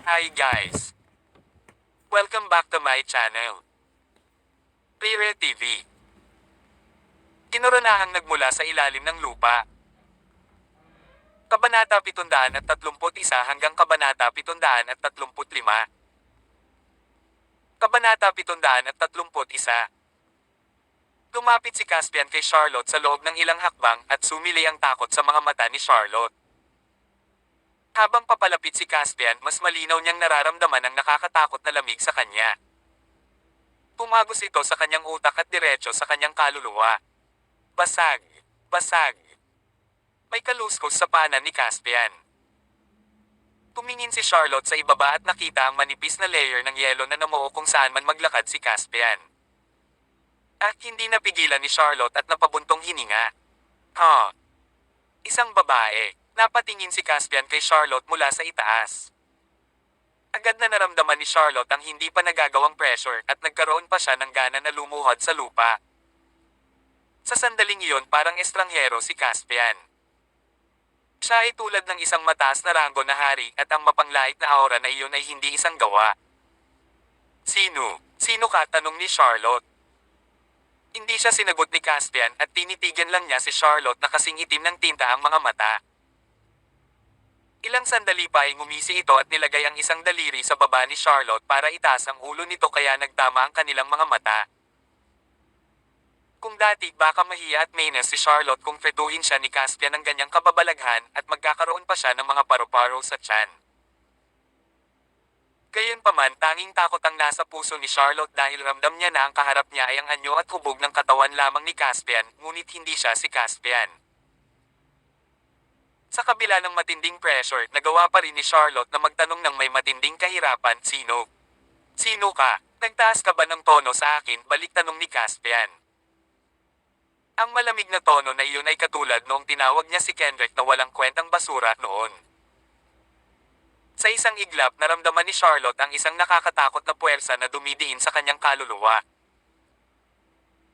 Hi guys! Welcome back to my channel, Rire TV. Kinuranahang nagmula sa ilalim ng lupa. Kabanata 731 hanggang Kabanata 735. Kabanata 731. Lumapit si Caspian kay Charlotte sa loob ng ilang hakbang at sumilay ang takot sa mga mata ni Charlotte. Habang papalapit si Caspian, mas malinaw niyang nararamdaman ang nakakatakot na lamig sa kanya. Pumagos ito sa kanyang utak at diretso sa kanyang kaluluwa. Basag. Basag. May kaluskos sa paanan ni Caspian. Tumingin si Charlotte sa ibaba at nakita ang manipis na layer ng yelo na namuo kung saan man maglakad si Caspian. At hindi napigilan ni Charlotte at napabuntong hininga. Isang babae. Napatingin si Caspian kay Charlotte mula sa itaas. Agad na naramdaman ni Charlotte ang hindi pa nagagawang pressure at nagkaroon pa siya ng gana na lumuhod sa lupa. Sa sandaling iyon parang estranghero si Caspian. Siya ay tulad ng isang mataas na ranggo na hari at ang mapanglait na aura na iyon ay hindi isang gawa. Sino? Sino ka? Tanong ni Charlotte. Hindi siya sinagot ni Caspian at tinitigan lang niya si Charlotte na kasing itim ng tinta ang mga mata. Ilang sandali pa ay ngumisi ito at nilagay ang isang daliri sa baba ni Charlotte para itaas ang ulo nito kaya nagtama ang kanilang mga mata. Kung dati baka mahiya at mainis si Charlotte kung fetuhin siya ni Caspian ng ganyang kababalaghan at magkakaroon pa siya ng mga paru-paro sa tiyan. Gayunpaman tanging takot ang nasa puso ni Charlotte dahil ramdam niya na ang kaharap niya ay ang anyo at hubog ng katawan lamang ni Caspian, ngunit hindi siya si Caspian. Sa kabila ng matinding pressure, nagawa pa rin ni Charlotte na magtanong ng may matinding kahirapan, sino? Sino ka? Nagtaas ka ba ng tono sa akin? Balik tanong ni Caspian. Ang malamig na tono na iyon ay katulad noong tinawag niya si Kendrick na walang kwentang basura noon. Sa isang iglap, naramdaman ni Charlotte ang isang nakakatakot na puwersa na dumidiin sa kanyang kaluluwa.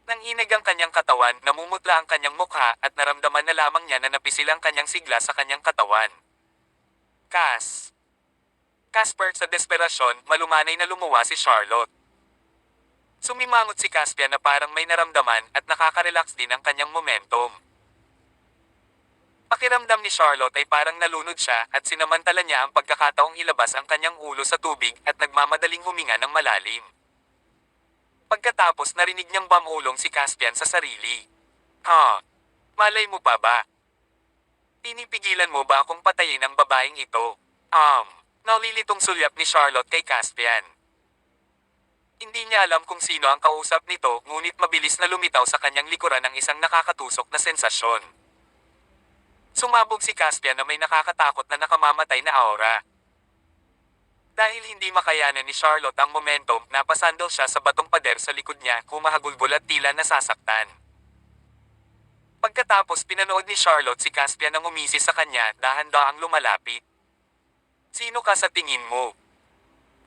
Nang inag ang kanyang katawan, namumutla ang kanyang mukha at naramdaman na lamang niya na napisil ang kanyang sigla sa kanyang katawan. Casper, sa desperasyon, malumanay na lumuwa si Charlotte. Sumimangot si Caspian na parang may naramdaman at nakaka-relax din ang kanyang momentum. Pakiramdam ni Charlotte ay parang nalunod siya at sinamantala niya ang pagkakataong ilabas ang kanyang ulo sa tubig at nagmamadaling huminga ng malalim. Pagkatapos narinig niyang bamulong si Caspian sa sarili. Malay mo pa ba? Pinipigilan mo ba akong patayin ang babaeng ito? Naulilitong sulyap ni Charlotte kay Caspian. Hindi niya alam kung sino ang kausap nito, ngunit mabilis na lumitaw sa kanyang likuran ang isang nakakatusok na sensasyon. Sumabog si Caspian na may nakakatakot na nakamamatay na aura. Dahil hindi makayanan ni Charlotte ang momentum, napasandal siya sa batong pader sa likod niya, humahagulgol at tila nasasaktan. Pagkatapos pinanood ni Charlotte si Caspian na ngumisi sa kanya, dahan-daang lumalapit. Sino ka sa tingin mo?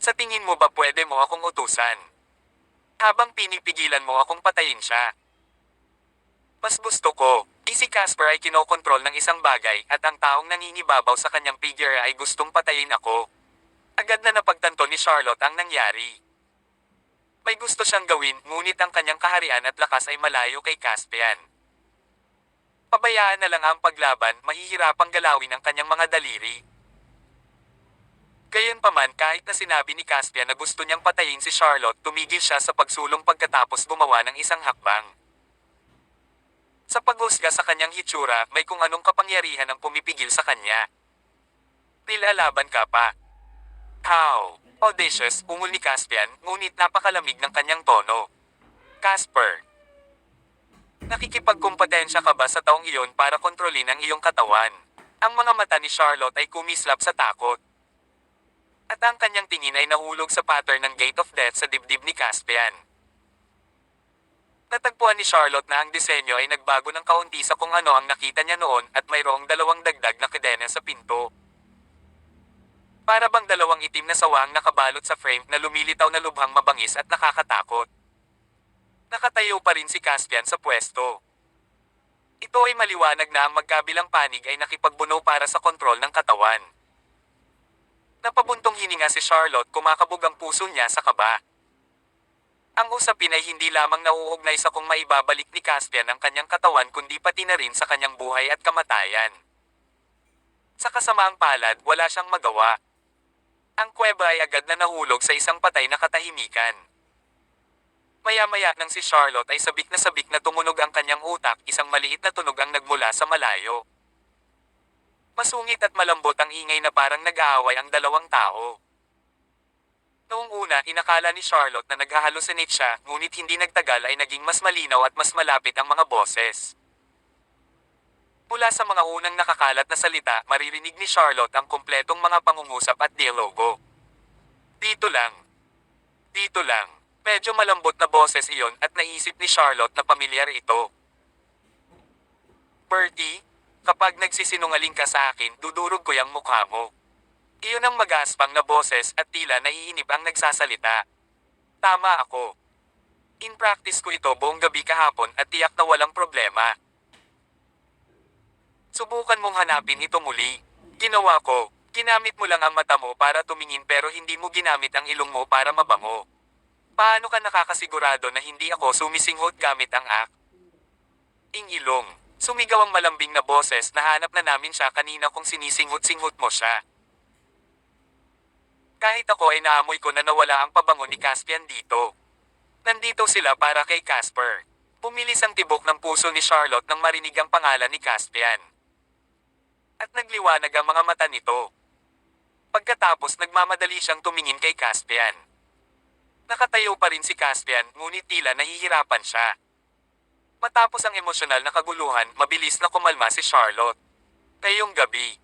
Sa tingin mo ba pwede mo akong utusan? Habang pinipigilan mo akong patayin siya. Mas gusto ko, si Casper ay kinokontrol ng isang bagay at ang taong nangingibabaw sa kanyang figure ay gustong patayin ako. Agad na napagtanto ni Charlotte ang nangyari. May gusto siyang gawin, ngunit ang kanyang kaharian at lakas ay malayo kay Caspian. Pabayaan na lang ang paglaban, mahihirapang galawin ang kanyang mga daliri. Gayunpaman kahit na sinabi ni Caspian na gusto niyang patayin si Charlotte, tumigil siya sa pagsulong pagkatapos gumawa ng isang hakbang. Sa paghusga sa kanyang hitsura, may kung anong kapangyarihan ang pumipigil sa kanya. Nilalaban ka pa. Audacious, ungol ni Caspian, ngunit napakalamig ng kanyang tono. Casper, nakikipagkumpetensya ka ba sa taong iyon para kontrolin ang iyong katawan? Ang mga mata ni Charlotte ay kumislap sa takot. At ang kanyang tingin ay nahulog sa pattern ng Gate of Death sa dibdib ni Caspian. Natagpuan ni Charlotte na ang disenyo ay nagbago ng kaunti sa kung ano ang nakita niya noon at mayroong dalawang dagdag na kadena sa pinto. Para bang dalawang itim na sawang nakabalot sa frame na lumilitaw na lubhang mabangis at nakakatakot. Nakatayo pa rin si Caspian sa pwesto. Ito ay maliwanag na ang magkabilang panig ay nakipagbuno para sa kontrol ng katawan. Napabuntong hininga si Charlotte, kumakabog ang puso niya sa kaba. Ang usapin ay hindi lamang nauugnay sa kung maibabalik ni Caspian ang kanyang katawan kundi pati na rin sa kanyang buhay at kamatayan. Sa kasamaang palad, wala siyang magawa. Ang kuweba ay agad na nahulog sa isang patay na katahimikan. Maya-maya nang si Charlotte ay sabik na tumunog ang kanyang utak, isang maliit na tunog ang nagmula sa malayo. Masungit at malambot ang ingay na parang nag-aaway ang dalawang tao. Noong una, inakala ni Charlotte na naghahalusinate siya, ngunit hindi nagtagal ay naging mas malinaw at mas malapit ang mga boses. Mula sa mga unang nakakalat na salita, maririnig ni Charlotte ang kumpletong mga pangungusap at dialogo. Dito lang. Dito lang. Medyo malambot na boses iyon at naisip ni Charlotte na pamilyar ito. Bertie, kapag nagsisinungaling ka sa akin, dudurog ko yung mukha mo. Iyon ang magaspang na boses at tila naiinip ang nagsasalita. Tama ako. In practice ko ito buong gabi kahapon at tiyak na walang problema. Subukan mong hanapin ito muli. Ginawa ko. Ginamit mo lang ang mata mo para tumingin pero hindi mo ginamit ang ilong mo para mabango. Paano ka nakakasigurado na hindi ako sumisinghot gamit ang ak? Ilong. Sumigaw ang malambing na boses, nahanap na namin siya kanina kung sinisinghot-singhot mo siya. Kahit ako ay naamoy ko na nawala ang pabango ni Caspian dito. Nandito sila para kay Casper. Pumilis ang tibok ng puso ni Charlotte nang marinig ang pangalan ni Caspian. At nagliwanag ang mga mata nito. Pagkatapos nagmamadali siyang tumingin kay Caspian. Nakatayo pa rin si Caspian, ngunit tila nahihirapan siya. Matapos ang emosyonal na kaguluhan, mabilis na kumalma si Charlotte. Ngayong gabi,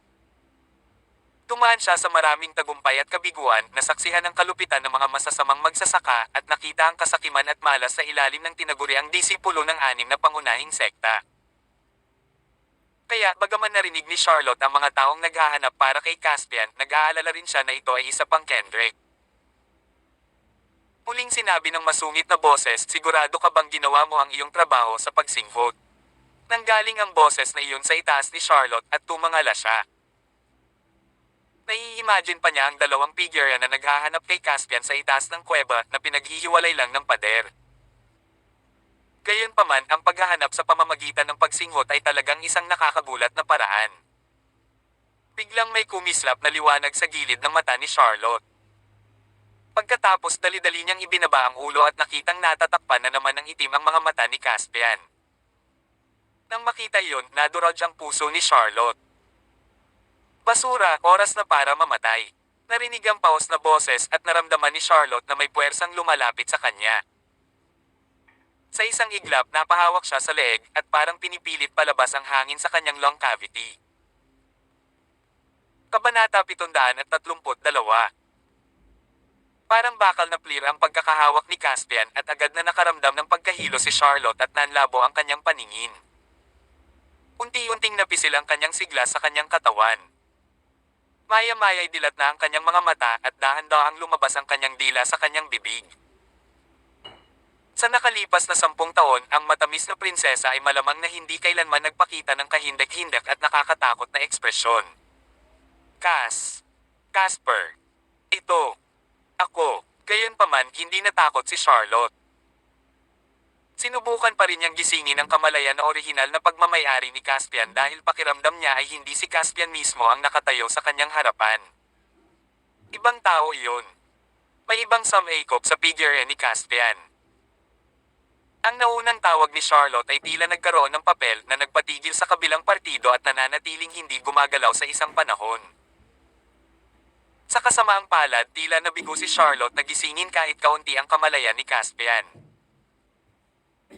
tumaan siya sa maraming tagumpay at kabiguan, nasaksihan ang kalupitan ng mga masasamang magsasaka at nakita ang kasakiman at malas sa ilalim ng tinaguriang disipulo ng 6 na pangunahing sekta. Kaya, bagaman narinig ni Charlotte ang mga taong naghahanap para kay Caspian, nag-aalala rin siya na ito ay isa pang Kendrick. Muling sinabi ng masungit na boses, sigurado ka bang ginawa mo ang iyong trabaho sa pagsinghot? Nanggaling ang boses na iyon sa itaas ni Charlotte at tumangala siya. Nai-imagine pa niya ang dalawang figure na naghahanap kay Caspian sa itaas ng kuweba na pinaghihiwalay lang ng pader. Gayunpaman, ang paghahanap sa pamamagitan ng pagsinghot ay talagang isang nakakagulat na paraan. Biglang may kumislap na liwanag sa gilid ng mata ni Charlotte. Pagkatapos dali-dali niyang ibinaba ang ulo at nakitang natatakpan na naman ng itim ang mga mata ni Caspian. Nang makita iyon, nadurog ang puso ni Charlotte. Basura, oras na para mamatay. Narinig ang paos na boses at naramdaman ni Charlotte na may puwersang lumalapit sa kanya. Sa isang iglap, napahawak siya sa leeg at parang pinipilit palabas ang hangin sa kanyang lung cavity. Kabanata 732. Parang bakal na clear ang pagkakahawak ni Caspian at agad na nakaramdam ng pagkahilo si Charlotte at nanlabo ang kanyang paningin. Unti-unting napisil ang kanyang sigla sa kanyang katawan. Maya-maya ay dilat na ang kanyang mga mata at dahan-dahang lumabas ang kanyang dila sa kanyang bibig. Sa nakalipas na 10 taon, ang matamis na prinsesa ay malamang na hindi kailanman nagpakita ng kahindak-hindak at nakakatakot na ekspresyon. Casper. Ito. Ako. Gayunpaman, hindi natakot si Charlotte. Sinubukan pa rin niyang gisingin ang kamalayan na orihinal na pagmamayari ni Caspian dahil pakiramdam niya ay hindi si Caspian mismo ang nakatayo sa kanyang harapan. Ibang tao iyon. May ibang sumikop sa figure ni Caspian. Ang naunang tawag ni Charlotte ay tila nagkaroon ng papel na nagpatigil sa kabilang partido at nananatiling hindi gumagalaw sa isang panahon. Sa kasamaang palad, tila nabigo si Charlotte na gisingin kahit kaunti ang kamalayan ni Caspian.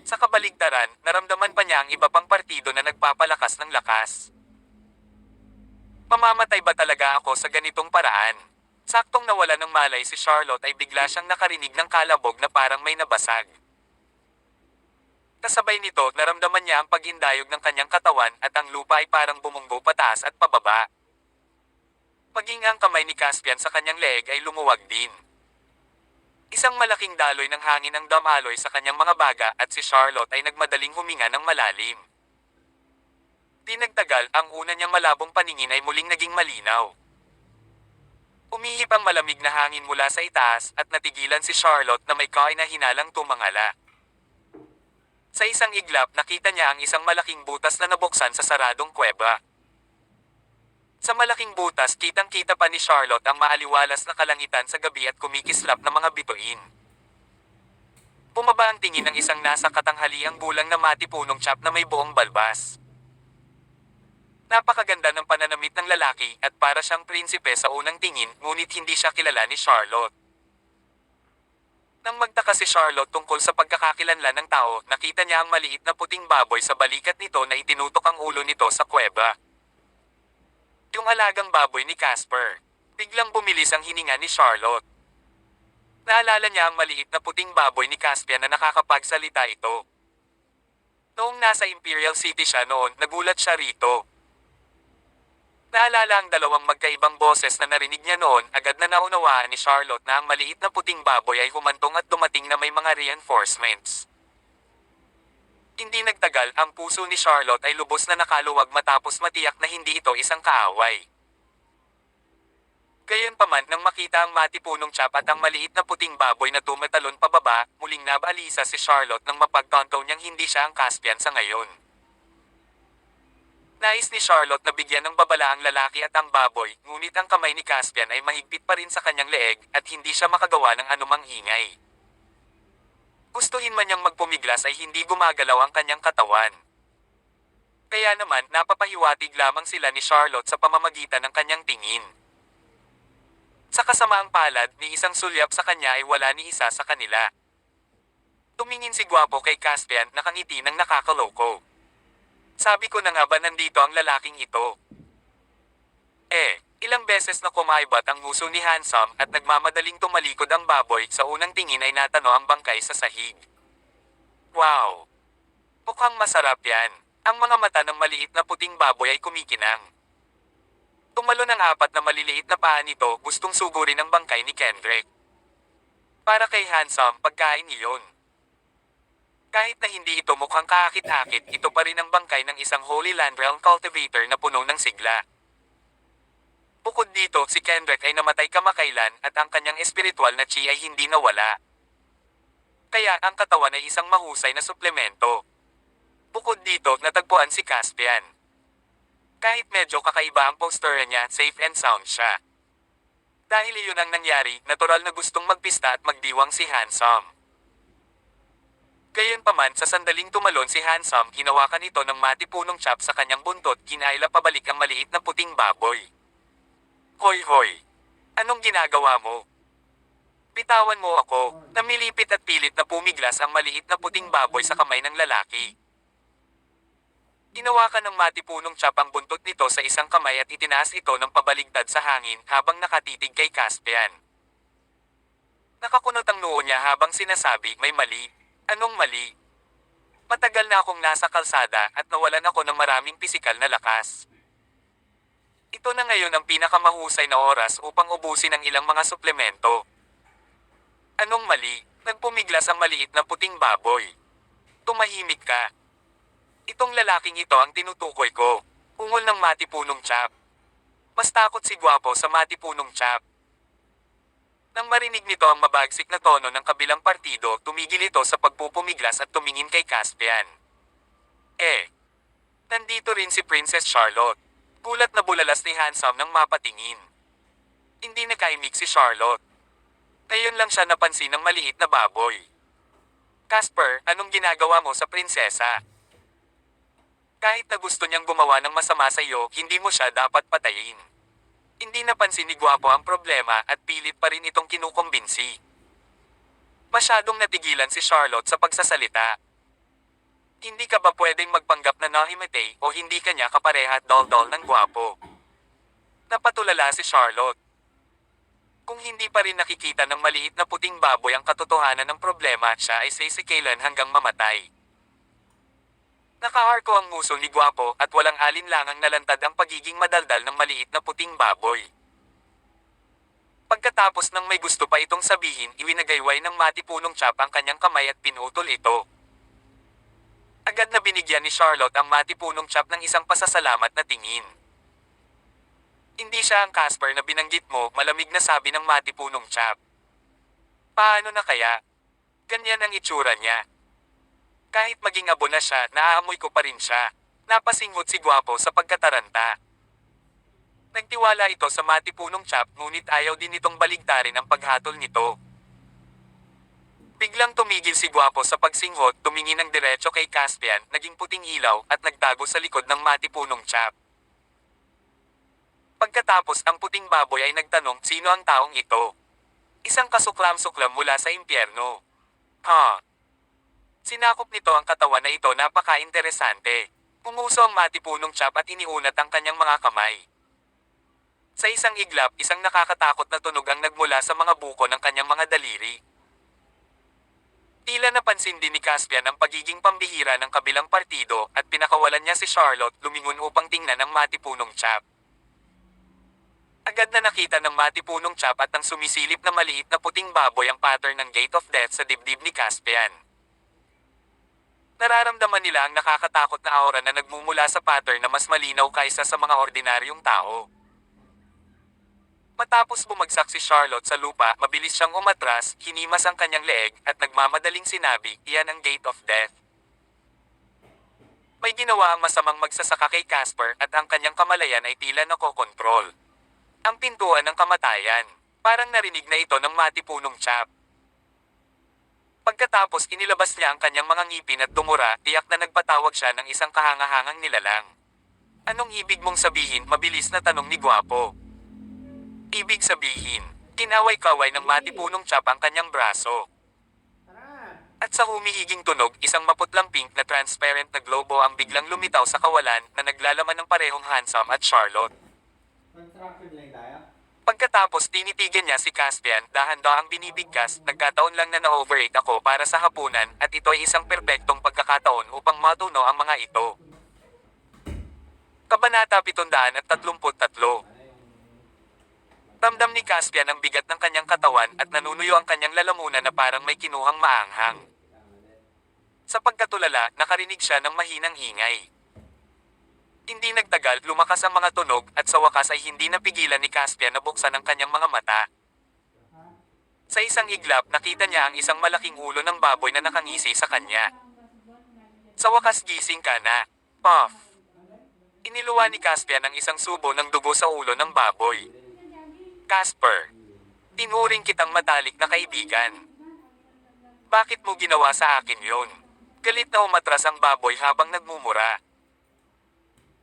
Sa kabaligtaran, naramdaman pa niya ang iba pang partido na nagpapalakas ng lakas. Mamamatay ba talaga ako sa ganitong paraan? Saktong nawala ng malay si Charlotte ay bigla siyang nakarinig ng kalabog na parang may nabasag. Kasabay nito, naramdaman niya ang paghindayog ng kanyang katawan at ang lupa ay parang bumunggo pataas at pababa. Maging ang kamay ni Caspian sa kanyang leeg ay lumuwag din. Isang malaking daloy ng hangin ang dumaloy sa kanyang mga baga at si Charlotte ay nagmadaling huminga ng malalim. Di nagtagal, ang una niyang malabong paningin ay muling naging malinaw. Umihip ang malamig na hangin mula sa itaas at natigilan si Charlotte na may kain na hinalang tumangala. Sa isang iglap nakita niya ang isang malaking butas na nabuksan sa saradong kuweba. Sa malaking butas kitang-kita pa ni Charlotte ang maaliwalas na kalangitan sa gabi at kumikislap na mga bituin. Bumaba ang tingin ng isang nasa katanghaliang gulang na matipunong tiyap na may buong balbas. Napakaganda ng pananamit ng lalaki at para siyang prinsipe sa unang tingin ngunit hindi siya kilala ni Charlotte. Nang magtaka si Charlotte tungkol sa pagkakakilanlan ng tao, nakita niya ang maliit na puting baboy sa balikat nito na itinutok ang ulo nito sa kuweba. Yung alagang baboy ni Casper. Biglang bumilis ang hininga ni Charlotte. Naalala niya ang maliit na puting baboy ni Caspian na nakakapagsalita ito. Noong nasa Imperial City siya noon, nagulat siya rito. Naalala ang dalawang magkaibang boses na narinig niya noon, agad na naunawaan ni Charlotte na ang maliit na puting baboy ay humantong at dumating na may mga reinforcements. Hindi nagtagal, ang puso ni Charlotte ay lubos na nakaluwag matapos matiyak na hindi ito isang kaaway. Gayunpaman nang makita ang matipunong tiyap at ang maliit na puting baboy na tumatalon pababa, muling nabalisa si Charlotte nang mapagtanto niyang hindi siya ang Caspian sa ngayon. Nais ni Charlotte na bigyan ng babala ang lalaki at ang baboy, ngunit ang kamay ni Caspian ay mahigpit pa rin sa kanyang leeg at hindi siya makagawa ng anumang ingay. Gustuhin man niyang magpumiglas ay hindi gumagalaw ang kanyang katawan. Kaya naman napapahiwatig lamang sila ni Charlotte sa pamamagitan ng kanyang tingin. Sa kasamaang palad ni isang sulyap sa kanya ay wala ni isa sa kanila. Tumingin si Gwapo kay Caspian na nakangiti ng nakakaloko. Sabi ko na nga ba nandito ang lalaking ito? Ilang beses na kumaibat ang nguso ni Handsome at nagmamadaling tumalikod ang baboy, sa unang tingin ay natano ang bangkay sa sahig. Wow! Mukhang masarap yan. Ang mga mata ng maliit na puting baboy ay kumikinang. Tumalon ang apat na maliliit na paa nito, gustong sugurin ang bangkay ni Kendrick. Para kay Handsome, pagkain iyon. Kahit na hindi ito mukhang kaakit-akit, ito pa rin ang bangkay ng isang Holy Land Realm cultivator na puno ng sigla. Bukod dito, si Kendrick ay namatay kamakailan at ang kanyang espiritual na chi ay hindi nawala. Kaya ang katawan ay isang mahusay na suplemento. Bukod dito, natagpuan si Caspian. Kahit medyo kakaiba ang postura niya, safe and sound siya. Dahil iyon ang nangyari, natural na gustong magpista at magdiwang si Handsome. Gayunpaman sa sandaling tumalon si Handsome, hinawakan ito ng matipunong tiyap sa kanyang buntot, kinaila pabalik ang maliit na puting baboy. Hoy hoy! Anong ginagawa mo? Bitawan mo ako. Namilipit at pilit na pumiglas ang maliit na puting baboy sa kamay ng lalaki. Hinawakan ng matipunong tiyap ang buntot nito sa isang kamay at itinaas ito ng pabaligtad sa hangin habang nakatitig kay Caspian. Nakakunot ang noo niya habang sinasabi, may mali. Anong mali? Matagal na akong nasa kalsada at nawalan ako ng maraming pisikal na lakas. Ito na ngayon ang pinakamahusay na oras upang ubusin ang ilang mga suplemento. Anong mali? Nagpumiglas ang maliit na puting baboy. Tumahimik ka. Itong lalaking ito ang tinutukoy ko. Ungol ng matipunong tiyap. Mas takot si Gwapo sa matipunong tiyap. Nang marinig nito ang mabagsik na tono ng kabilang partido, tumigil ito sa pagpupumiglas at tumingin kay Caspian. Nandito rin si Princess Charlotte. Gulat na bulalas ni Handsome nang mapatingin. Hindi nakaimik si Charlotte. Ngayon lang siya napansin ng maliit na baboy. Casper, anong ginagawa mo sa prinsesa? Kahit na gusto niyang gumawa ng masama sa iyo, hindi mo siya dapat patayin. Hindi napansin ni Gwapo ang problema at pilit pa rin itong kinukumbinsi. Masyadong natigilan si Charlotte sa pagsasalita. Hindi ka ba pwedeng magpanggap na nahimatay o hindi ka niya kapareha at dol-dol ng Gwapo? Napatulala si Charlotte. Kung hindi pa rin nakikita ng maliit na puting baboy ang katotohanan ng problema, siya ay sisikilan hanggang mamatay. Nakaarko ang nguso ni Gwapo at walang alinlangang nalantad ang pagiging madaldal ng maliit na puting baboy. Pagkatapos ng may gusto pa itong sabihin, iwinagayway ng matipunong tiyap ang kanyang kamay at pinutol ito. Agad na binigyan ni Charlotte ang matipunong tiyap ng isang pasasalamat na tingin. Hindi siya ang Casper na binanggit mo, malamig na sabi ng matipunong chap. Paano na kaya? Ganyan ang itsura niya. Kahit maging abo na siya, naaamoy ko pa rin siya. Napasinghot si Guwapo sa pagkataranta. Nagtiwala ito sa matipunong chap ngunit ayaw din itong baligtarin ang paghatol nito. Biglang tumigil si Guwapo sa pagsinghot, tumingin ng diretso kay Caspian, naging puting ilaw at nagtago sa likod ng matipunong chap. Pagkatapos ang puting baboy ay nagtanong sino ang taong ito. Isang kasuklam-suklam mula sa impyerno. Sinakop nito ang katawan na ito, napaka-interesante. Pumuso ang matipunong chap at iniunat ang kanyang mga kamay. Sa isang iglap, isang nakakatakot na tunog ang nagmula sa mga buko ng kanyang mga daliri. Tila napansin din ni Caspian ang pagiging pambihira ng kabilang partido at pinakawalan niya si Charlotte, lumingon upang tingnan ang matipunong chap. Agad na nakita ng matipunong chap at ang sumisilip na maliit na puting baboy ang pattern ng Gate of Death sa dibdib ni Caspian. Nararamdaman nila ang nakakatakot na aura na nagmumula sa pattern na mas malinaw kaysa sa mga ordinaryong tao. Matapos bumagsak si Charlotte sa lupa, mabilis siyang umatras, hinimas ang kanyang leeg, at nagmamadaling sinabi, iyan ang Gate of Death. May ginawa ang masamang magsasaka kay Casper at ang kanyang kamalayan ay tila nakokontrol. Ang pintuan ng kamatayan. Parang narinig na ito ng matipunong chap. Pagkatapos inilabas niya ang kanyang mga ngipin at dumura, tiyak na nagpatawag siya ng isang kahangahangang nilalang. Anong ibig mong sabihin? Mabilis na tanong ni Guwapo. Ibig sabihin, kinaway-kaway ng matipunong chap ang kanyang braso. At sa humihiging tunog, isang maputlang pink na transparent na globo ang biglang lumitaw sa kawalan na naglalaman ng parehong handsome at Charlotte. Pagkatapos tinitigan niya si Caspian, dahan-dahang binibigkas, nagkataon lang na na-overate ako para sa hapunan at ito ay isang perpektong pagkakataon upang matuno ang mga ito. Kabanata 733. Ramdam ni Caspian ang bigat ng kanyang katawan at nanunuyo ang kanyang lalamunan na parang may kinuhang maanghang. Sa pagkatulala, nakarinig siya ng mahinang ingay. Hindi nagtagal, lumakas ang mga tunog at sa wakas ay hindi napigilan ni Caspian na buksan ang kanyang mga mata. Sa isang iglap, nakita niya ang isang malaking ulo ng baboy na nakangisi sa kanya. Sa wakas, gising ka na. Puff! Iniluwa ni Caspian ang isang subo ng dugo sa ulo ng baboy. Casper, tinuring kitang matalik na kaibigan. Bakit mo ginawa sa akin yon? Galit na umatras ang baboy habang nagmumura.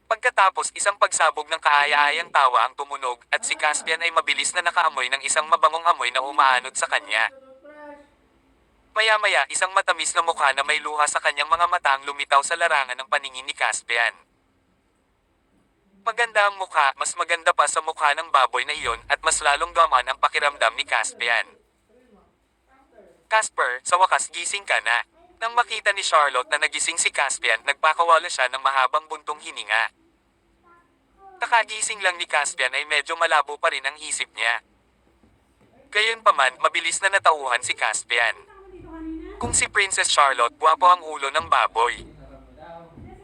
Pagkatapos isang pagsabog ng kaaya-ayang tawa ang tumunog at si Caspian ay mabilis na nakaamoy ng isang mabangong amoy na umaanod sa kanya. Maya-maya isang matamis na mukha na may luha sa kanyang mga mata ang lumitaw sa larangan ng paningin ni Caspian. Maganda ang mukha, mas maganda pa sa mukha ng baboy na iyon at mas lalong gaman ang pakiramdam ni Caspian. Casper, sa wakas gising ka na. Nang makita ni Charlotte na nagising si Caspian, nagpakawala siya ng mahabang buntong hininga. Kakagising lang ni Caspian ay medyo malabo pa rin ang isip niya. Gayunpaman, mabilis na natauhan si Caspian. Kung si Princess Charlotte, guwapo ang ulo ng baboy.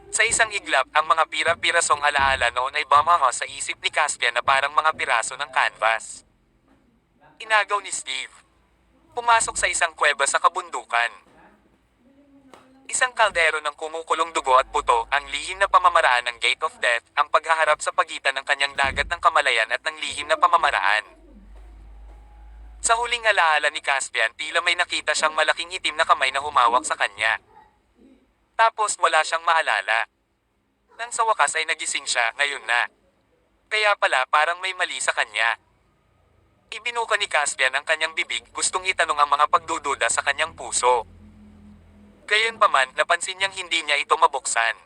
Sa isang iglap, ang mga pira-pirasong alaala noon ay bumaha sa isip ni Caspian na parang mga piraso ng canvas. Inagaw ni Steve. Pumasok sa isang kuweba sa kabundukan. Isang kaldero ng kumukulong dugo at puto, ang lihim na pamamaraan ng Gate of Death, ang paghaharap sa pagitan ng kanyang dagat ng kamalayan at ng lihim na pamamaraan. Sa huling alaala ni Caspian, tila may nakita siyang malaking itim na kamay na humawak sa kanya. Tapos wala siyang maalala. Nang sa wakas ay nagising siya, ngayon na. Kaya pala parang may mali sa kanya. Ibinuka ni Caspian ang kanyang bibig, gustong itanong ang mga pagdududa sa kanyang puso. Gayunpaman, napansin niyang hindi niya ito mabuksan.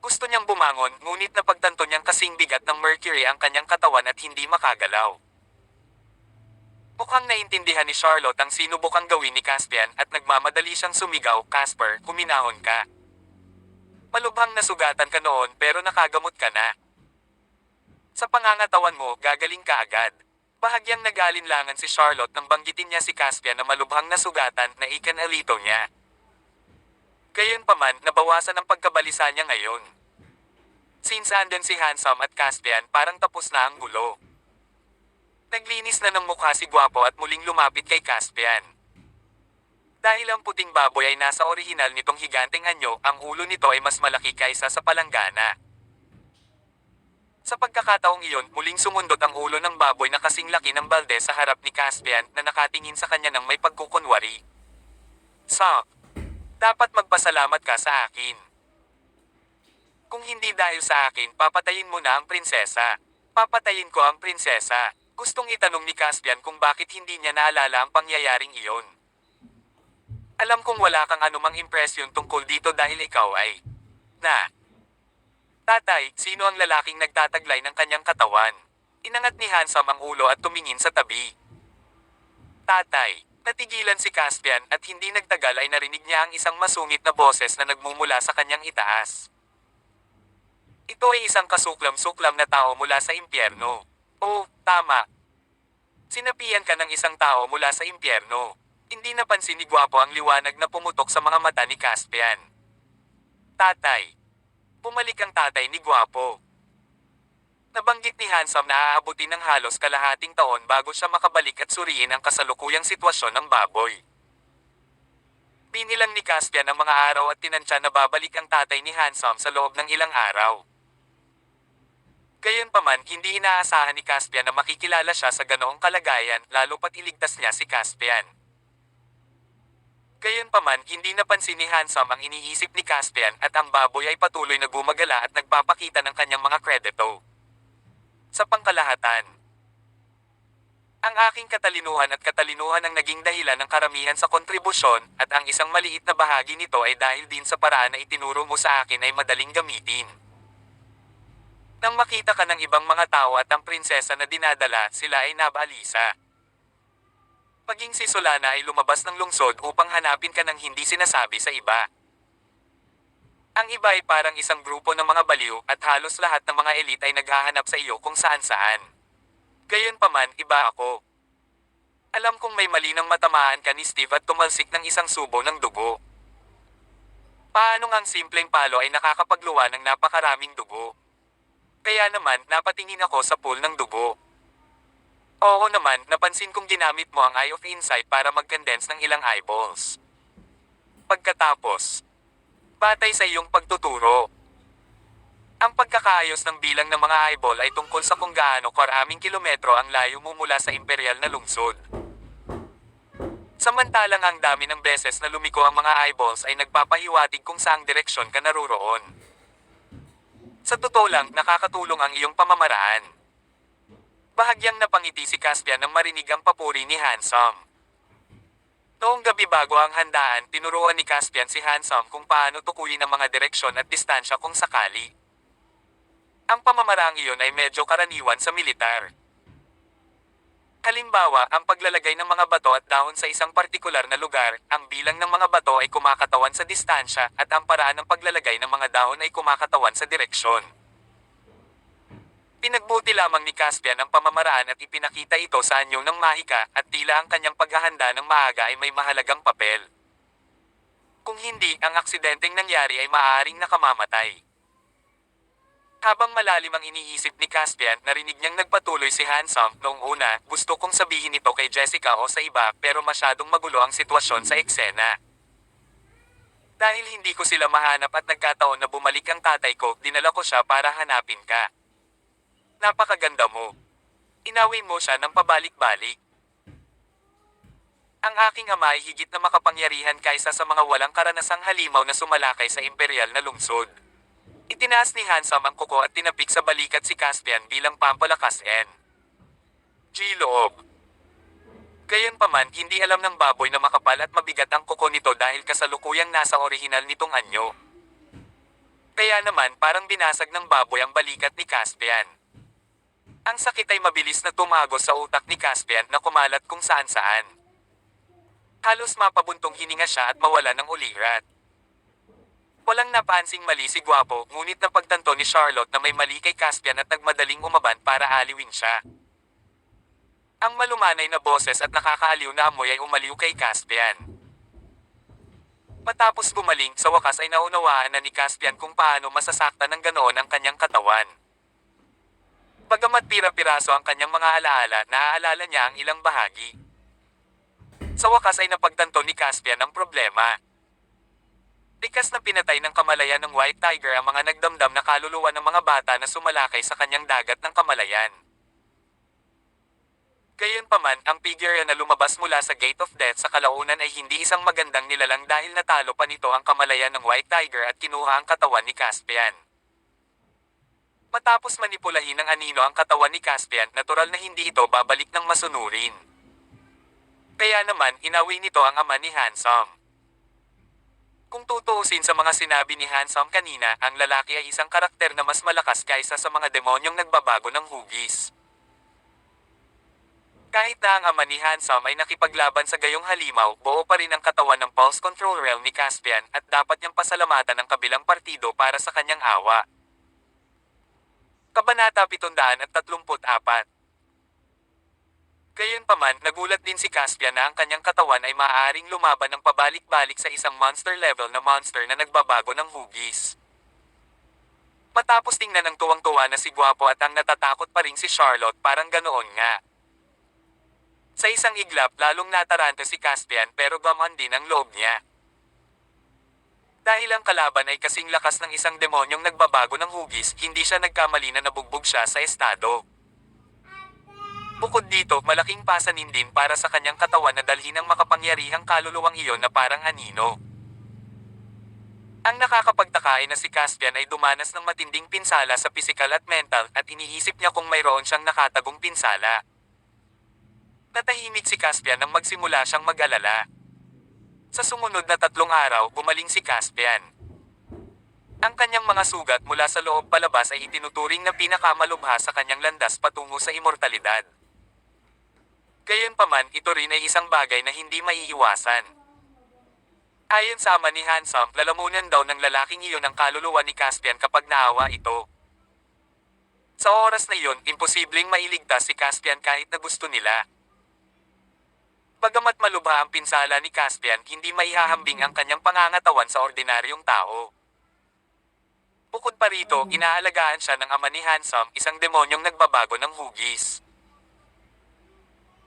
Gusto niyang bumangon, ngunit napagtanto niyang kasing bigat ng mercury ang kanyang katawan at hindi makagalaw. Mukhang naintindihan ni Charlotte ang sinubukang gawin ni Caspian at nagmamadali siyang sumigaw, Casper, kuminahon ka. Malubhang nasugatan ka noon pero nakagamot ka na. Sa pangangatawan mo, gagaling ka agad. Bahagyang nag-alinlangan si Charlotte nang banggitin niya si Caspian na malubhang nasugatan na ikan-alito niya. Gayunpaman, nabawasan ang pagkabalisa niya ngayon. Since andun si Handsome at Caspian, parang tapos na ang gulo. Naglinis na ng mukha si Gwapo at muling lumapit kay Caspian. Dahil ang puting baboy ay nasa orihinal nitong higanteng anyo, ang ulo nito ay mas malaki kaysa sa palanggana. Sa pagkakataong iyon, muling sumundot ang ulo ng baboy na kasing laki ng balde sa harap ni Caspian na nakatingin sa kanya ng may pagkukunwari. "Sa, dapat magpasalamat ka sa akin. Kung hindi dahil sa akin, papatayin mo na ang prinsesa." "Papatayin ko ang prinsesa?" Gustong itanong ni Caspian kung bakit hindi niya naalala ang pangyayaring iyon. "Alam kong wala kang anumang impresyon tungkol dito dahil ikaw ay Tatay, sino ang lalaking nagtataglay ng kanyang katawan?" Inangat ni Handsome ang ulo at tumingin sa tabi. "Tatay." Natigilan si Caspian at hindi nagtagal ay narinig niya ang isang masungit na boses na nagmumula sa kanyang itaas. Ito ay isang kasuklam-suklam na tao mula sa impyerno. "Oh, tama. Sinapian ka ng isang tao mula sa impyerno." Hindi napansin ni Gwapo ang liwanag na pumutok sa mga mata ni Caspian. "Tatay." Bumalik ang tatay ni Gwapo. Nabanggit ni Handsome na aabutin ng halos kalahating taon bago siya makabalik at suriin ang kasalukuyang sitwasyon ng baboy. Binilang ni Caspian ang mga araw at tinansya na babalik ang tatay ni Handsome sa loob ng ilang araw. Gayunpaman, hindi inaasahan ni Caspian na makikilala siya sa ganoong kalagayan, lalo pat iligtas niya si Caspian. Gayunpaman, hindi napansin ni Handsome ang iniisip ni Caspian at ang baboy ay patuloy na gumagala at nagpapakita ng kanyang mga kredito. Sa pangkalahatan, ang aking katalinuhan at katalinuhan ang naging dahilan ng karamihan sa kontribusyon, at ang isang maliit na bahagi nito ay dahil din sa paraan na itinuro mo sa akin ay madaling gamitin. Nang makita ka ng ibang mga tao at ang prinsesa na dinadala, sila ay nabaalisa. Maging si Solana ay lumabas ng lungsod upang hanapin ka ng hindi sinasabi sa iba. Ang iba ay parang isang grupo ng mga baliw at halos lahat ng mga elite ay naghahanap sa iyo kung saan-saan. Gayunpaman, iba ako. Alam kong may mali nang matamaan ka ni Steve at tumalsik ng isang subo ng dugo. Paano ngang simpleng palo ay nakakapagluwa ng napakaraming dugo? Kaya naman, napatingin ako sa pool ng dugo. Oo naman, napansin kong ginamit mo ang Eye of Insight para mag-condense ng ilang eyeballs. Pagkatapos, batay sa iyong pagtuturo, ang pagkakaayos ng bilang ng mga eyeball ay tungkol sa kung gaano karaming kilometro ang layo mo mula sa imperial na lungsod. Samantalang ang dami ng beses na lumiko ang mga eyeballs ay nagpapahiwatig kung saang direksyon ka naruroon. Sa totoo lang, nakakatulong ang iyong pamamaraan. Bahagyang napangiti si Caspian nang marinig ang papuri ni Handsome. Noong gabi bago ang handaan, tinuruan ni Caspian si Handsome kung paano tukuyin ang mga direksyon at distansya kung sakali. Ang pamamaraang iyon ay medyo karaniwan sa militar. Halimbawa, ang paglalagay ng mga bato at dahon sa isang partikular na lugar, ang bilang ng mga bato ay kumakatawan sa distansya at ang paraan ng paglalagay ng mga dahon ay kumakatawan sa direksyon. Pinagbuti lamang ni Caspian ang pamamaraan at ipinakita ito sa anyo ng mahika at tila ang kanyang paghahanda ng maaga ay may mahalagang papel. Kung hindi, ang aksidenteng nangyari ay maaaring nakamamatay. Habang malalim ang iniisip ni Caspian, narinig niyang nagpatuloy si Handsome. Noong una, gusto kong sabihin ito kay Jessica o sa iba pero masyadong magulo ang sitwasyon sa eksena. Dahil hindi ko sila mahanap at nagkataon na bumalik ang tatay ko, dinala ko siya para hanapin ka. Napakaganda mo. Inaway mo siya ng pabalik-balik. Ang aking ama ay higit na makapangyarihan kaysa sa mga walang karanasang halimaw na sumalakay sa imperial na lungsod. Itinaas ni Handsome ang kuko at tinapik sa balikat si Caspian bilang pampalakas G-loob. Gayunpaman, hindi alam ng baboy na makapal at mabigat ang kuko nito dahil kasalukuyang nasa orihinal nitong anyo. Kaya naman parang binasag ng baboy ang balikat ni Caspian. Ang sakit ay mabilis na tumagos sa utak ni Caspian na kumalat kung saan-saan. Halos mapabuntong hininga siya at mawala ng ulirat. Walang napansing mali si Gwapo, ngunit napagtanto ni Charlotte na may mali kay Caspian at nagmadaling umaban para aliwin siya. Ang malumanay na boses at nakakaaliw na amoy ay umaliw kay Caspian. Matapos gumaling, sa wakas ay naunawaan na ni Caspian kung paano masasaktan ng ganoon ang kanyang katawan. Bagamat pira-piraso ang kanyang mga alaala, naaalala niya ang ilang bahagi. Sa wakas ay napagtanto ni Caspian ang problema. Likas na pinatay ng kamalayan ng White Tiger ang mga nagdamdam na kaluluwa ng mga bata na sumalakay sa kanyang dagat ng kamalayan. Gayunpaman, ang figure na lumabas mula sa Gate of Death sa kalaunan ay hindi isang magandang nilalang dahil natalo pa nito ang kamalayan ng White Tiger at kinuha ang katawan ni Caspian. Matapos manipulahin ng anino ang katawan ni Caspian, natural na hindi ito babalik ng masunurin. Kaya naman, inawi nito ang ama ni Handsome. Kung tutuusin sa mga sinabi ni Handsome kanina, ang lalaki ay isang karakter na mas malakas kaysa sa mga demonyong nagbabago ng hugis. Kahit na ang ama ni Handsome ay nakipaglaban sa gayong halimaw, buo pa rin ang katawan ng Pulse Control Realm ni Caspian at dapat niyang pasalamatan ang kabilang partido para sa kanyang awa. Kabanata 734. Gayunpaman, nagulat din si Caspian na ang kanyang katawan ay maaaring lumaban ng pabalik-balik sa isang monster level na monster na nagbabago ng hugis. Matapos tingnan ng tuwang-tuwa na si Guapo at ang natatakot pa rin si Charlotte, parang ganoon nga. Sa isang iglap, lalong nataranta si Caspian pero gaman din ang loob niya. Dahil ang kalaban ay kasing lakas ng isang demonyong nagbabago ng hugis, hindi siya nagkamali na nabugbog siya sa estado. Bukod dito, malaking pasanin din para sa kanyang katawan na dalhin ang makapangyarihang kaluluwang iyon na parang anino. Ang nakakapagtaka ay na si Caspian ay dumanas ng matinding pinsala sa pisikal at mental at iniisip niya kung mayroon siyang nakatagong pinsala. Natahimik si Caspian nang magsimula siyang mag-alala. Sa sumunod na 3 araw, gumaling si Caspian. Ang kanyang mga sugat mula sa loob palabas ay itinuturing na pinakamalubha sa kanyang landas patungo sa immortalidad. Gayunpaman, ito rin ay isang bagay na hindi maiiwasan. Ayon sa ama ni Handsome, lalamunan daw ng lalaking iyon ang kaluluwa ni Caspian kapag naawa ito. Sa oras na iyon, imposibleng mailigtas si Caspian kahit na gusto nila. Bagamat malubha ang pinsala ni Caspian, hindi maihahambing ang kanyang pangangatawan sa ordinaryong tao. Bukod pa rito, inaalagaan siya ng ama ni Handsome, isang demonyong nagbabago ng hugis.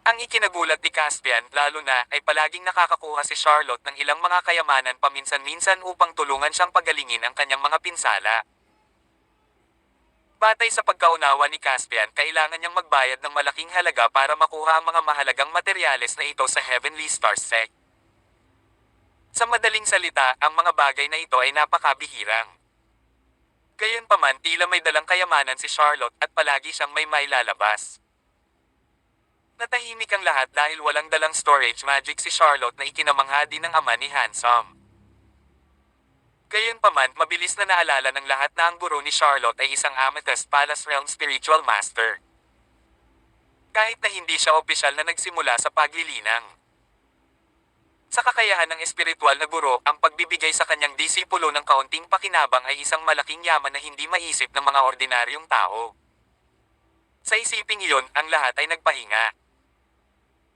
Ang ikinagulat ni Caspian, lalo na, ay palaging nakakakuha si Charlotte ng ilang mga kayamanan paminsan-minsan upang tulungan siyang pagalingin ang kanyang mga pinsala. Batay sa pagkaunawa ni Caspian, kailangan niyang magbayad ng malaking halaga para makuha ang mga mahalagang materyales na ito sa Heavenly Star Sect. Sa madaling salita, ang mga bagay na ito ay napakabihirang. Gayunpaman, tila may dalang kayamanan si Charlotte at palagi siyang may mailalabas. Natahimik ang lahat dahil walang dalang storage magic si Charlotte na ikinamangha din ng ama ni Handsome. Gayunpaman, mabilis na naalala ng lahat na ang guro ni Charlotte ay isang Amethyst Palace Realm Spiritual Master. Kahit na hindi siya opisyal na nagsimula sa paglilinang. Sa kakayahan ng espiritual na guro, ang pagbibigay sa kanyang disipulo ng kaunting pakinabang ay isang malaking yaman na hindi maisip ng mga ordinaryong tao. Sa isiping iyon, ang lahat ay nagpahinga.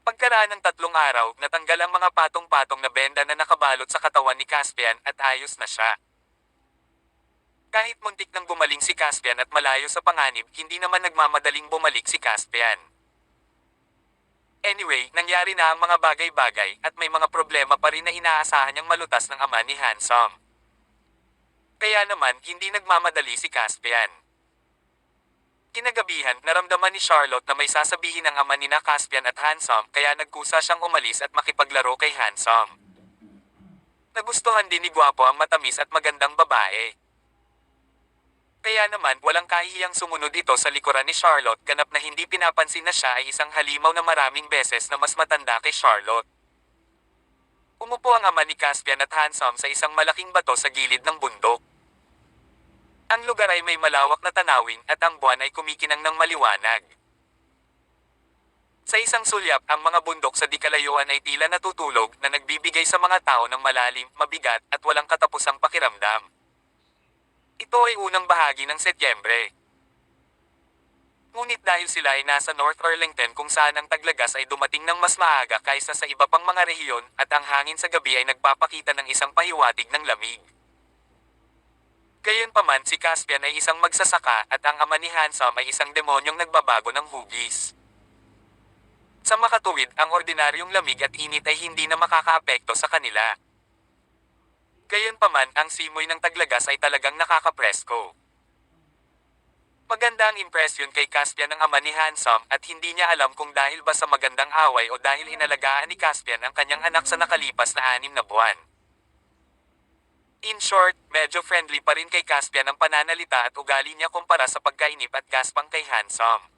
Pagkaraan ng 3 araw, natanggal ang mga patong-patong na benda na nakabalot sa katawan ni Caspian at ayos na siya. Kahit muntik nang gumaling si Caspian at malayo sa panganib, hindi naman nagmamadaling bumalik si Caspian. Anyway, nangyari na ang mga bagay-bagay at may mga problema pa rin na inaasahan niyang malutas ng ama ni Handsome. Kaya naman, hindi nagmamadali si Caspian. Kinagabihan, naramdaman ni Charlotte na may sasabihin ang ama nina Caspian at Handsome kaya nagkusa siyang umalis at makipaglaro kay Handsome. Nagustuhan din ni Guapo ang matamis at magandang babae. Kaya naman, walang kahihiyang sumunod ito sa likuran ni Charlotte, ganap na hindi pinapansin na siya ay isang halimaw na maraming beses na mas matanda kay Charlotte. Umupo ang ama ni Caspian at Handsome sa isang malaking bato sa gilid ng bundok. Ang lugar ay may malawak na tanawin at ang buwan ay kumikinang ng maliwanag. Sa isang sulyap, ang mga bundok sa dikalayuan ay tila natutulog na nagbibigay sa mga tao ng malalim, mabigat at walang katapusang pakiramdam. Ito ay unang bahagi ng Setyembre. Ngunit dahil sila ay nasa North Arlington kung saan ang taglagas ay dumating ng mas maaga kaysa sa iba pang mga rehiyon at ang hangin sa gabi ay nagpapakita ng isang pahiwatig ng lamig. Gayunpaman si Caspian ay isang magsasaka at ang ama ni Handsome ay isang demonyong nagbabago ng hugis. Sa makatuwid, ang ordinaryong lamig at init ay hindi na makakaapekto sa kanila. Gayunpaman, ang simoy ng taglagas ay talagang nakakapresko. Maganda ang impresyon kay Caspian ng ama ni Handsome at hindi niya alam kung dahil ba sa magandang away o dahil inalagaan ni Caspian ang kanyang anak sa nakalipas na 6 na buwan. In short, medyo friendly pa rin kay Caspian ang pananalita at ugali niya kumpara sa pagkainip at gaspang kay Handsome.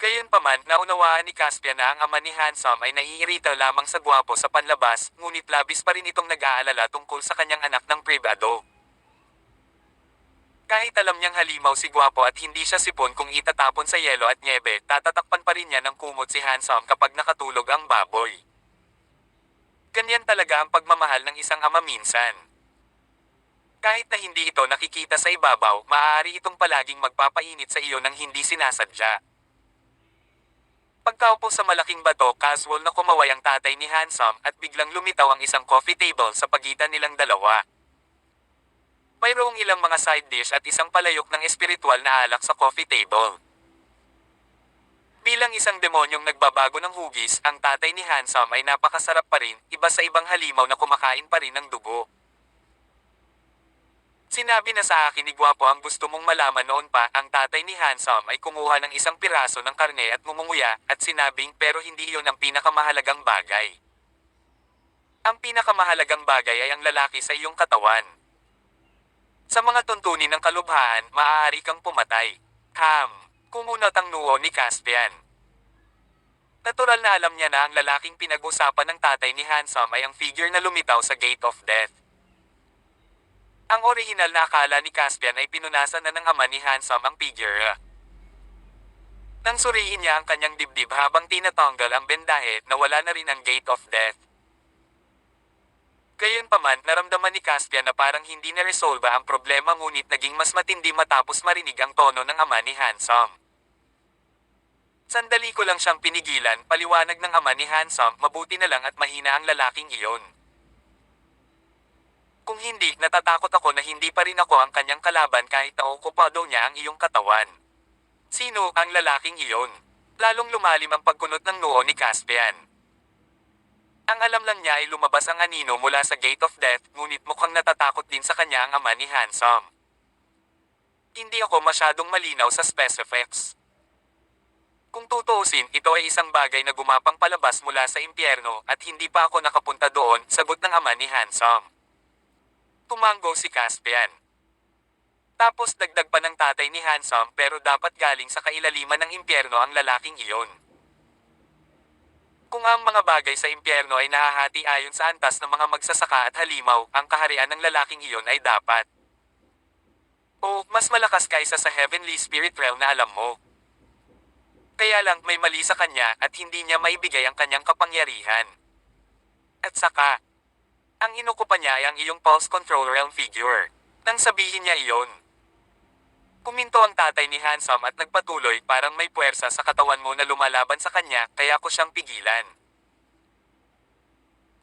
Gayunpaman, naunawaan ni Caspian na ang ama ni Handsome ay naiirita lamang sa gwapo sa panlabas, ngunit labis pa rin itong nag-aalala tungkol sa kanyang anak ng pribado. Kahit alam niyang halimaw si gwapo at hindi siya sipon kung itatapon sa yelo at nyebe, tatatakpan pa rin niya ng kumot si Handsome kapag nakatulog ang baboy. Ganyan talaga ang pagmamahal ng isang ama minsan. Kahit na hindi ito nakikita sa ibabaw, maaari itong palaging magpapainit sa iyo nang hindi sinasadya. Pagkaupo sa malaking bato, casual na kumaway ang tatay ni Handsome at biglang lumitaw ang isang coffee table sa pagitan nilang dalawa. Mayroong ilang mga side dish at isang palayok ng espiritual na alak sa coffee table. Bilang isang demonyong nagbabago ng hugis, ang tatay ni Handsome ay napakasarap pa rin, iba sa ibang halimaw na kumakain pa rin ng dugo. Sinabi na sa akin ni Gwapo ang gusto mong malaman noon pa, ang tatay ni Handsome ay kumuha ng isang piraso ng karne at ngumunguya, at sinabing pero hindi iyon ang pinakamahalagang bagay. Ang pinakamahalagang bagay ay ang lalaki sa iyong katawan. Sa mga tuntunin ng kalubhaan, maaari kang pumatay. Kumunot ang noo ni Caspian. Natural na alam niya na ang lalaking pinag-usapan ng tatay ni Handsome ay ang figure na lumitaw sa Gate of Death. Ang orihinal na akala ni Caspian ay pinunasan na ng ama ni Handsome ang figure. Nang suriin niya ang kanyang dibdib habang tinatanggal ang bendahe, nawala na rin ang Gate of Death. Gayunpaman, naramdaman ni Caspian na parang hindi na-resolve ang problema ngunit naging mas matindi matapos marinig ang tono ng ama ni Handsome. Sandali ko lang siyang pinigilan, paliwanag ng ama ni Handsome, mabuti na lang at mahina ang lalaking iyon. Kung hindi, natatakot ako na hindi pa rin ako ang kanyang kalaban kahit na okupado niya ang iyong katawan. Sino ang lalaking iyon? Lalong lumalim ang pagkunot ng noo ni Caspian. Ang alam lang niya ay lumabas ang anino mula sa Gate of Death, ngunit mukhang natatakot din sa kanya ang ama ni Handsome. Hindi ako masyadong malinaw sa specifics. Kung tutuusin, ito ay isang bagay na gumapang palabas mula sa impyerno at hindi pa ako nakapunta doon, sagot ng ama ni Handsome. Tumango si Caspian. Tapos dagdag pa ng tatay ni Handsome, pero dapat galing sa kailaliman ng impyerno ang lalaking iyon. Kung ang mga bagay sa impyerno ay nahahati ayon sa antas ng mga magsasaka at halimaw, ang kaharian ng lalaking iyon ay dapat. O, mas malakas kaysa sa heavenly spirit realm na alam mo. Kaya lang may mali sa kanya at hindi niya maibigay ang kanyang kapangyarihan. At saka, ang inukupa niya ay ang iyong pulse control realm figure. Nang sabihin niya iyon, kuminto ang tatay ni Handsome at nagpatuloy, parang may puwersa sa katawan mo na lumalaban sa kanya, kaya ko siyang pigilan.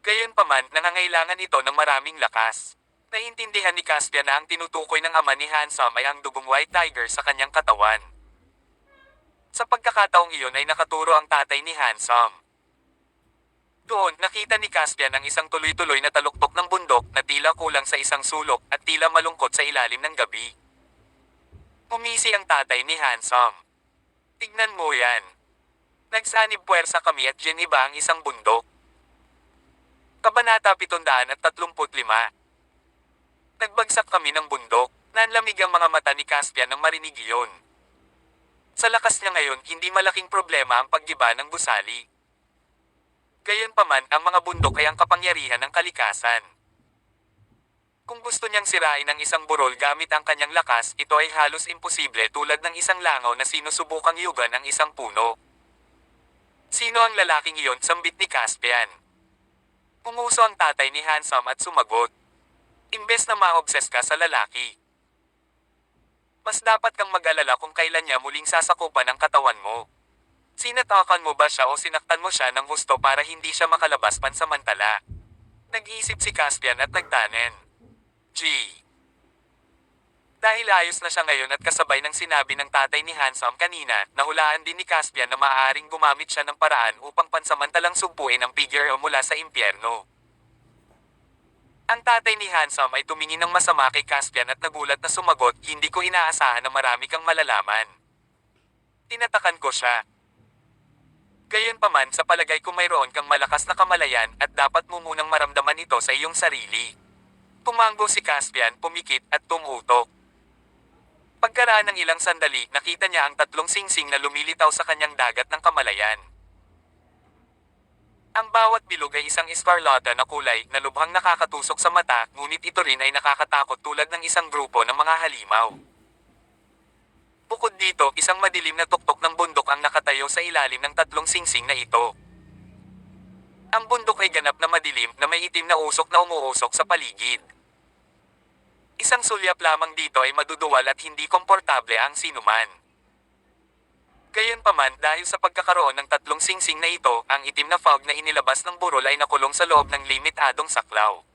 Gayunpaman, nangangailangan ito ng maraming lakas. Naiintindihan ni Caspian na ang tinutukoy ng ama ni Handsome ay ang dugong white tiger sa kanyang katawan. Sa pagkakataong iyon ay nakaturo ang tatay ni Handsome. Doon, nakita ni Caspian ang isang tuloy-tuloy na taluktok ng bundok na tila kulang sa isang sulok at tila malungkot sa ilalim ng gabi. Umisi ang tatay ni Handsome. Tignan mo yan. Nagsanib puwersa kami at giniba ang isang bundok. Kabanata 735. Nagbagsak kami ng bundok. Nanlamig ang mga mata ni Caspian nang marinig iyon. Sa lakas niya ngayon, hindi malaking problema ang paggiba ng gusali. Gayunpaman, ang mga bundok ay ang kapangyarihan ng kalikasan. Kung gusto niyang sirain ang isang burol gamit ang kanyang lakas, ito ay halos imposible tulad ng isang langaw na sinusubukang yugan ang isang puno. Sino ang lalaking iyon? Sambit ni Caspian. Pumuso ang tatay ni Handsome at sumagot. Imbes na ma-obsess ka sa lalaki. Mas dapat kang mag-alala kung kailan niya muling sasakupan ang katawan mo. Sinatakan mo ba siya o sinaktan mo siya ng husto para hindi siya makalabas pansamantala? Nag-iisip si Caspian at nagtanen. G. Dahil ayos na siya ngayon at kasabay ng sinabi ng tatay ni Handsome kanina, nahulaan din ni Caspian na maaaring gumamit siya ng paraan upang pansamantalang sugpuin ang figure mula sa impyerno. Ang tatay ni Handsome ay tumingin ng masama kay Caspian at nagulat na sumagot, "Hindi ko inaasahan na marami kang malalaman." Tinatakan ko siya. Gayunpaman sa palagay ko mayroon kang malakas na kamalayan at dapat mo munang maramdaman ito sa iyong sarili. Tumango si Caspian, pumikit at tumutok. Pagkaraan ng ilang sandali, nakita niya ang tatlong singsing na lumilitaw sa kanyang dagat ng kamalayan. Ang bawat bilog ay isang escarlata na kulay na lubhang nakakatusok sa mata, ngunit ito rin ay nakakatakot tulad ng isang grupo ng mga halimaw. Bukod dito, isang madilim na tuktok ng bundok ang nakatayo sa ilalim ng tatlong singsing na ito. Ang bundok ay ganap na madilim na may itim na usok na umuusok sa paligid. Isang sulyap lamang dito ay maduduwal at hindi komportable ang sinuman. Gayunpaman, dahil sa pagkakaroon ng tatlong singsing na ito, ang itim na fog na inilabas ng burol ay nakulong sa loob ng limitadong saklaw.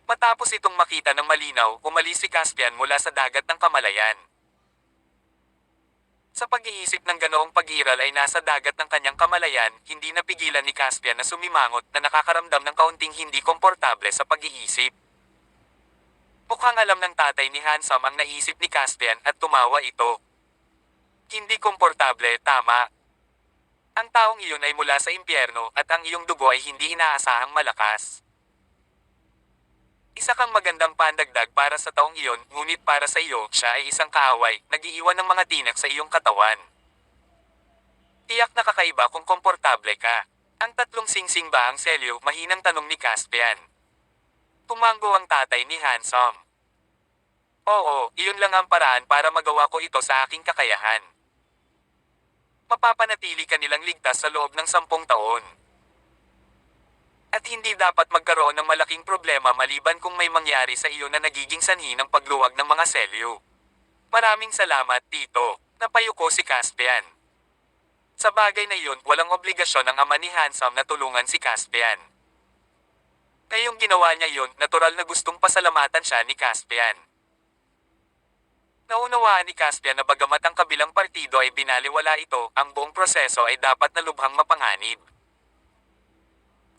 Matapos itong makita ng malinaw, umalis si Caspian mula sa dagat ng kamalayan. Sa pag-iisip ng ganoong pag-iral ay nasa dagat ng kanyang kamalayan, hindi napigilan ni Caspian na sumimangot na nakakaramdam ng kaunting hindi komportable sa pag-iisip. Mukhang alam ng tatay ni Handsome ang naisip ni Caspian at tumawa ito. Hindi komportable, tama. Ang taong iyon ay mula sa impyerno at ang iyong dugo ay hindi inaasahang malakas. Isa kang magandang pandagdag para sa taong iyon, ngunit para sa iyo, siya ay isang kaaway, nag-iiwan ng mga tinak sa iyong katawan. Tiyak na kakaiba kung komportable ka. Ang tatlong singsing ba ang selyo? Mahinang tanong ni Caspian. Tumango ang tatay ni Handsome. Oo, iyon lang ang paraan para magawa ko ito sa aking kakayahan. Mapapanatili ka nilang ligtas sa loob ng 10 taon. At hindi dapat magkaroon ng malaking problema maliban kung may mangyari sa iyo na nagiging sanhi ng pagluwag ng mga selyo. Maraming salamat, Tito. Napayuko si Caspian. Sa bagay na iyon, walang obligasyon ng ama ni Handsome na tulungan si Caspian. Ngayong ginawa niya iyon, natural na gustong pasalamatan siya ni Caspian. Naunawaan ni Caspian na bagamat ang kabilang partido ay binaliwala ito, ang buong proseso ay dapat na lubhang mapanganib.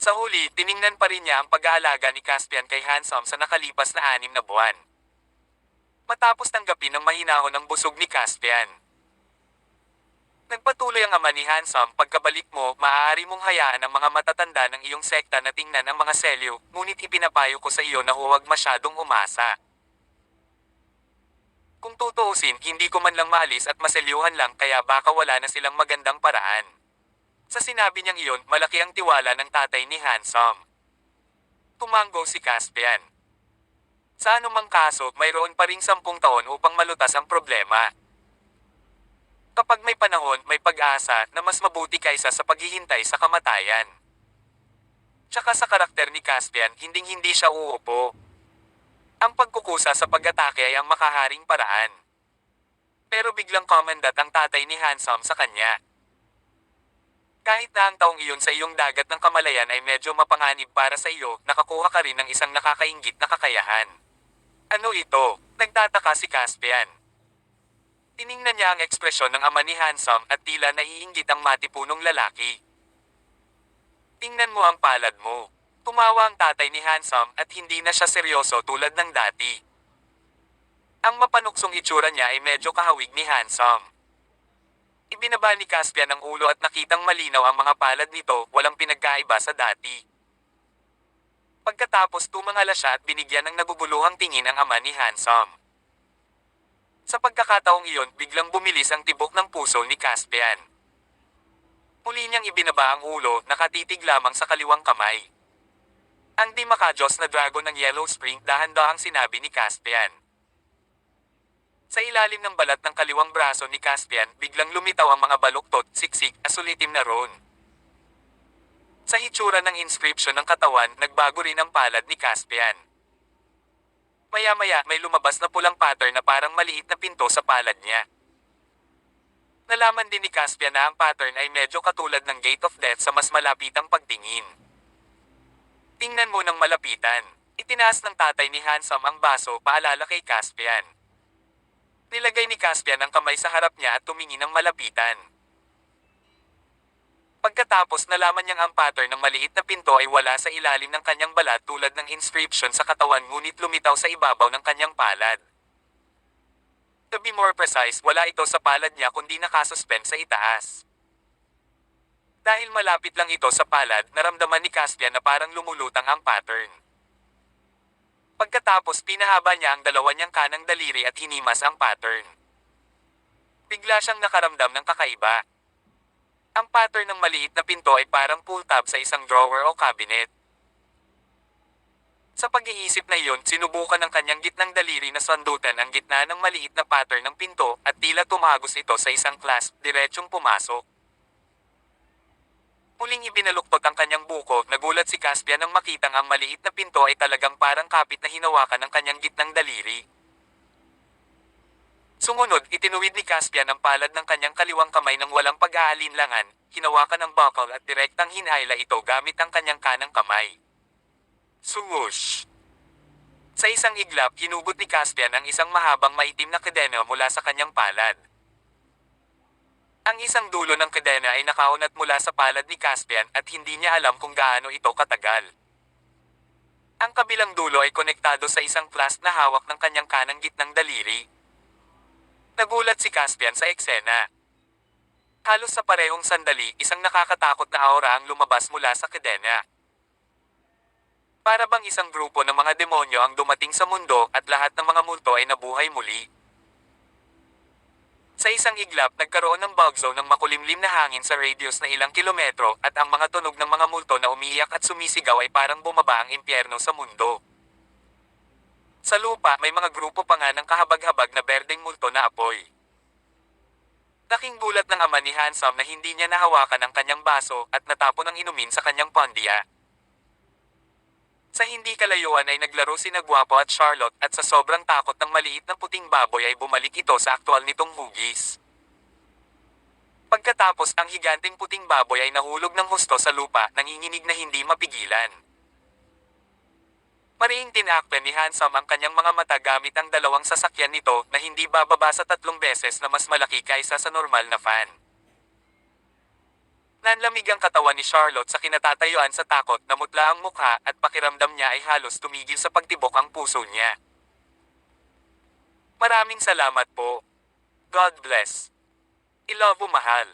Sa huli, tiningnan pa rin niya ang pag-aalaga ni Caspian kay Handsome sa nakalipas na 6 na buwan. Matapos tanggapin ng mahinahon ang busog ni Caspian. Nagpatuloy ang ama ni Handsome, "Pagkabalik mo, maaari mong hayaan ang mga matatanda ng iyong sekta na tingnan ang mga selyo, ngunit ipinapayo ko sa iyo na huwag masyadong umasa. Kung tutuusin, hindi ko man lang maalis at maselyuhan lang kaya baka wala na silang magandang paraan." Sa sinabi niyang iyon, malaki ang tiwala ng tatay ni Handsome. Tumango si Caspian. Sa anumang kaso, mayroon pa ring 10 taon upang malutas ang problema. Kapag may panahon, may pag-asa na mas mabuti kaysa sa paghihintay sa kamatayan. Tsaka sa karakter ni Caspian, hinding-hindi siya uupo. Ang pagkukusa sa pag-atake ay ang makaharing paraan. Pero biglang komandat ang tatay ni Handsome sa kanya. Kahit na ang taong iyon sa iyong dagat ng kamalayan ay medyo mapanganib para sa iyo, nakakuha ka rin ng isang nakakainggit na kakayahan. Ano ito? Nagtataka si Caspian. Tiningnan niya ang ekspresyon ng ama ni Handsome at tila naiinggit ang matipunong lalaki. Tingnan mo ang palad mo. Tumawa ang tatay ni Handsome at hindi na siya seryoso tulad ng dati. Ang mapanuksong itsura niya ay medyo kahawig ni Handsome. Ibinaba ni Caspian ang ulo at nakitang malinaw ang mga palad nito, walang pinagkaiba sa dati. Pagkatapos tumangala siya at binigyan ng naguguluhang tingin ang ama ni Handsome. Sa pagkakataong iyon, biglang bumilis ang tibok ng puso ni Caspian. Muli niyang ibinaba ang ulo, nakatitig lamang sa kaliwang kamay. Ang di makajos na dragon ng Yellow Spring, dahan-dahang sinabi ni Caspian. Sa ilalim ng balat ng kaliwang braso ni Caspian, biglang lumitaw ang mga baluktot, siksik, asulitim na rune. Sa hitsura ng inscription ng katawan, nagbago rin ang palad ni Caspian. Maya-maya may lumabas na pulang pattern na parang maliit na pinto sa palad niya. Nalaman din ni Caspian na ang pattern ay medyo katulad ng Gate of Death sa mas malapitang pagtingin. Tingnan mo ng malapitan. Itinaas ng tatay ni Handsome ang baso paalala kay Caspian. Nilagay ni Caspian ang kamay sa harap niya at tumingin ng malapitan. Pagkatapos nalaman niyang ang pattern ng maliit na pinto ay wala sa ilalim ng kanyang balat tulad ng inscription sa katawan ngunit lumitaw sa ibabaw ng kanyang palad. To be more precise, wala ito sa palad niya kundi nakasuspend sa itaas. Dahil malapit lang ito sa palad, naramdaman ni Caspian na parang lumulutang ang pattern. Pagkatapos pinahaba niya ang dalawa niyang kanang daliri at hinimas ang pattern. Bigla siyang nakaramdam ng kakaiba. Ang pattern ng maliit na pinto ay parang pull tab sa isang drawer o cabinet. Sa pag-iisip na iyon, sinubukan ng kanyang gitnang daliri na sandutan ang gitna ng maliit na pattern ng pinto at tila tumagos ito sa isang clasp, diretsyong pumasok. Muling ibinaluktot ang kanyang buko, nagulat si Caspian nang makitang ang maliit na pinto ay talagang parang kapit na hinawakan ng kanyang gitnang daliri. Sumunod, itinuwid ni Caspian ang palad ng kanyang kaliwang kamay ng walang pag-aalinlangan, hinawakan ang buckle at direktang hinayla ito gamit ang kanyang kanang kamay. Swoosh! Sa isang iglap, hinugot ni Caspian ang isang mahabang maitim na kadena mula sa kanyang palad. Ang isang dulo ng kadena ay nakaunat mula sa palad ni Caspian at hindi niya alam kung gaano ito katagal. Ang kabilang dulo ay konektado sa isang clasp na hawak ng kanyang kanang gitnang daliri. Nagulat si Caspian sa eksena. Halos sa parehong sandali, isang nakakatakot na aura ang lumabas mula sa kadena. Para bang isang grupo ng mga demonyo ang dumating sa mundo at lahat ng mga multo ay nabuhay muli. Sa isang iglap, nagkaroon ng bug zone ng makulimlim na hangin sa radius na ilang kilometro at ang mga tunog ng mga multo na umiiyak at sumisigaw ay parang bumaba ang impyerno sa mundo. Sa lupa, may mga grupo pa nga ng kahabag-habag na berdeng multo na apoy. Laking gulat ng ama ni Handsome na hindi niya nahawakan ang kanyang baso at natapon ang inumin sa kanyang pondiya. Sa hindi kalayuan ay naglaro sina Guapo at Charlotte at sa sobrang takot ng maliit na puting baboy ay bumalik ito sa aktwal nitong hugis. Pagkatapos ang higanteng puting baboy ay nahulog ng husto sa lupa, nanginginig na hindi mapigilan. Mariing tinakpan ni Handsome ang kanyang mga mata gamit ang dalawang sasakyan nito na hindi bababa sa 3 beses na mas malaki kaysa sa normal na fan. Nanlamig ang katawan ni Charlotte sa kinatatayuan sa takot, namutla ang mukha at pakiramdam niya ay halos tumigil sa pagtibok ang puso niya. Maraming salamat po. God bless. I love you, mahal.